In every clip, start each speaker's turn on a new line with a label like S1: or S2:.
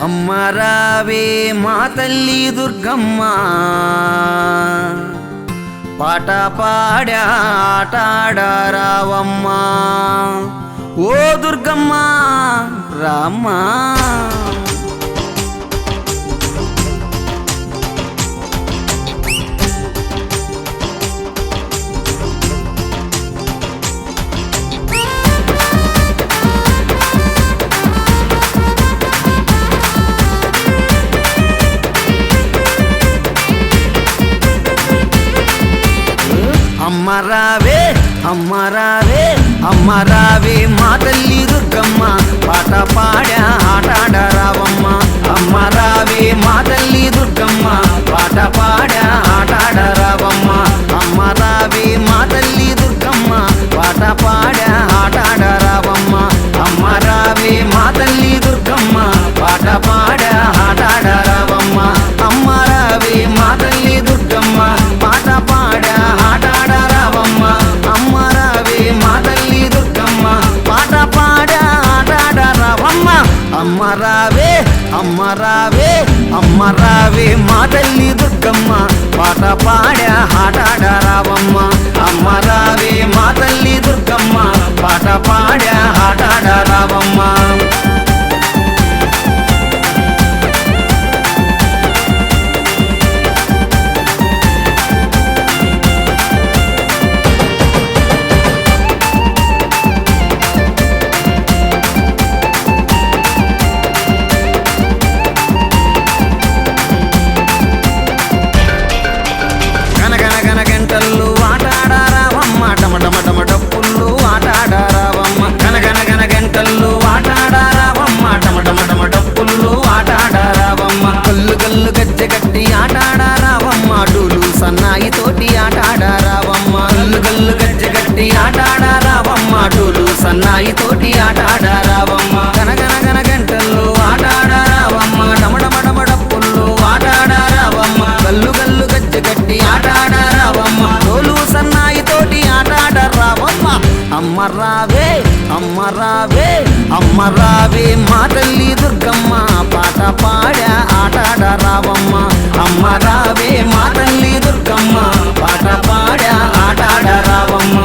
S1: అమ్మ రావే మా తల్లి దుర్గమ్మ, పాట పాడా ఆటాడారావమ్మ. ఓ దుర్గమ్మ రామ్మ. అమ్మ రావే అమ్మ రావే అమ్మ రావే మా తల్లి దుర్గమ్మ, పాట పాడా ఆటాడారావమ్మ. అమ్మ రావే మా తల్లి దుర్గమ్మ, పాట పాడా ఆటాడారావమ్మ. అమ్మ రావే మా తల్లి దుర్గమ్మ, పాట పాడా ఆటాడారావమ్మ. అమ్మ రావే మా తల్లి దుర్గమ్మ, పాట పాడా ఆటాడారావమ్మ. అమ్మ రావే మా తల్లి దుర్గమ్మ, పాట పాడా ఆటాడారావమ్మ. అమ్మ రావే మా తల్లి దుర్గమ్మ, పాట పాడా ఆటాడారావమ్మ. అమ్మ రావే అమ్మ రావే అమ్మ రావే మా తల్లి దుర్గమ్మ, పాట పాడా ఆటాడారావమ్మ. అమ్మ రావే మా తల్లి దుర్గమ్మ, పాట పాడా ఆటాడారావమ్మ. గంటలు ఆటాడారావమ్మ, టమటమటమ డప్పుళ్ళు ఆటాడారావమ్మ. గనగన గంటలు ఆటాడారావమ్మ, టమటమటమ డప్పుళ్ళు ఆటాడారావమ్మ. కల్లు కల్లు గజ్జె కట్టి ఆటాడారావమ్మ, డోలు సన్నాయి తోటి ఆటాడారావమ్మ. కల్లు కల్లు గజ్జె కట్టి ఆటాడారావమ్మ, డోలు సన్నాయి తోటి ఆటాడారావమ్మ. గనగన గంటలు ఆటాడారావమ్మ, టమటమటమ డప్పుళ్ళు ఆటాడారావమ్మ. కల్లు కల్లు గజ్జె కట్టి ఆటాడారావమ్మ, డోలు సన్నాయి తోటి ఆటాడారావమ్మ. అమ్మ రావే అమ్మ రావే అమ్మ రావే మా తల్లి దుర్గమ్మ, పాట పాడా ఆటాడారావమ్మ. అమ్మ రావే మా తల్లి దుర్గమ్మ, పాట పాడా ఆటాడారావమ్మ.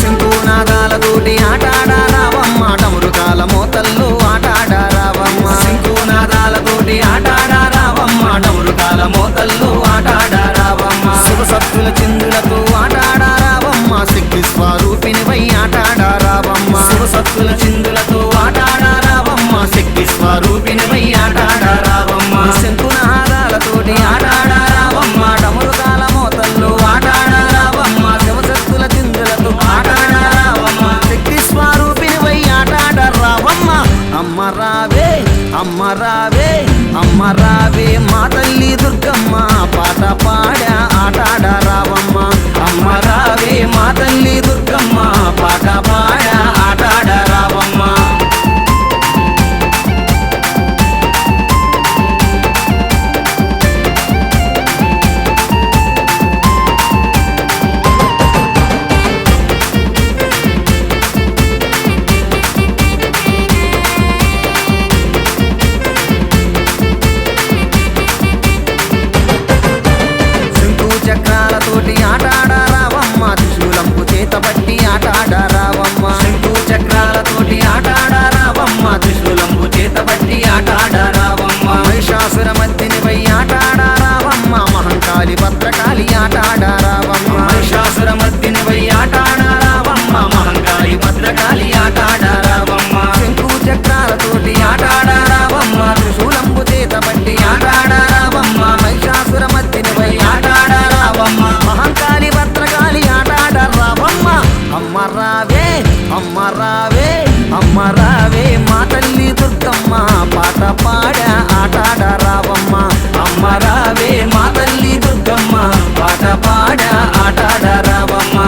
S1: శంకునాదాలతోటి ఆటాడారావమ్మ, డమరుకాల మోతల్లో ఆటాడారావమ్మ. శంకునాదాలతోటి ఆటాడారావమ్మ, డమరుకాల మోతల్లో ఆటాడారావమ్మ. శివసత్తుల చిందులతో ఆటాడారావమ్మ, శక్తి స్వరూపినివై ఆటాడారావమ్మ. శివసత్తుల చిందులతో ఆటాడారావమ్మ, శక్తి స్వరూపినివై ఆటాడారావమ్మ. శంకునాదాలతోటి ఆటాడారావమ్మ, డమరుకాల మోతల్లో ఆటాడారావమ్మ. శివసత్తుల చిందులతో ఆటాడారావమ్మ, శక్తి స్వరూపినివై ఆటాడారావమ్మ. అమ్మ రావే అమ్మ రావే అమ్మ రావే మా తల్లి దుర్గమ్మ, పాట పాడా ఆటాడారావమ్మ. అమ్మ రావే మా తల్లి దుర్గమ్మ, పాట పాడా ఆటాడారావమ్మ. చక్రాలతోటి ఆటాడారావమ్మ, త్రిశూలంపు చేతబట్టి ఆటాడారావమ్మ. శంకు చక్రాలతోటి రావే మా తల్లి దుర్గమ్మ పాట పాడ ఆటాడ రావమ్మ అమ్మ రావే మా తల్లి దుర్గమ్మ పాట పాడ ఆటాడ రావమ్మ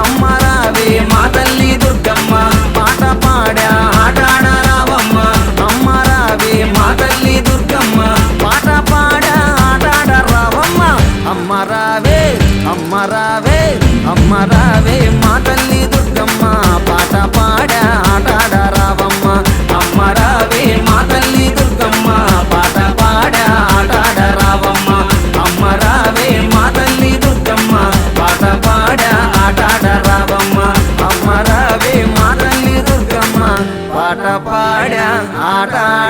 S1: అమ్మ రావే మా తల్లి దుర్గమ్మ పాట పాడ ఆటాడ రావమ్మ అమ్మ రావే మా తల్లి దుర్గమ్మ పాట పాడ ఆటాడ రావమ్మ అమ్మ రావే అమ్మ రావే అమ్మ రావే మా తల్లి దుర్గమ్మ పాట పాడ ఆటాడ రావమ్మ అమ్మ రావే మా తల్లి దుర్గమ్మ పాట పాడ ఆటాడ రావమ్మ అమ్మ రావే మా తల్లి దుర్గమ్మ పాట పాడ ఆటాడ రావమ్మ అమ్మ రావే మా తల్లి దుర్గమ్మ పాట పాడ ఆటాడ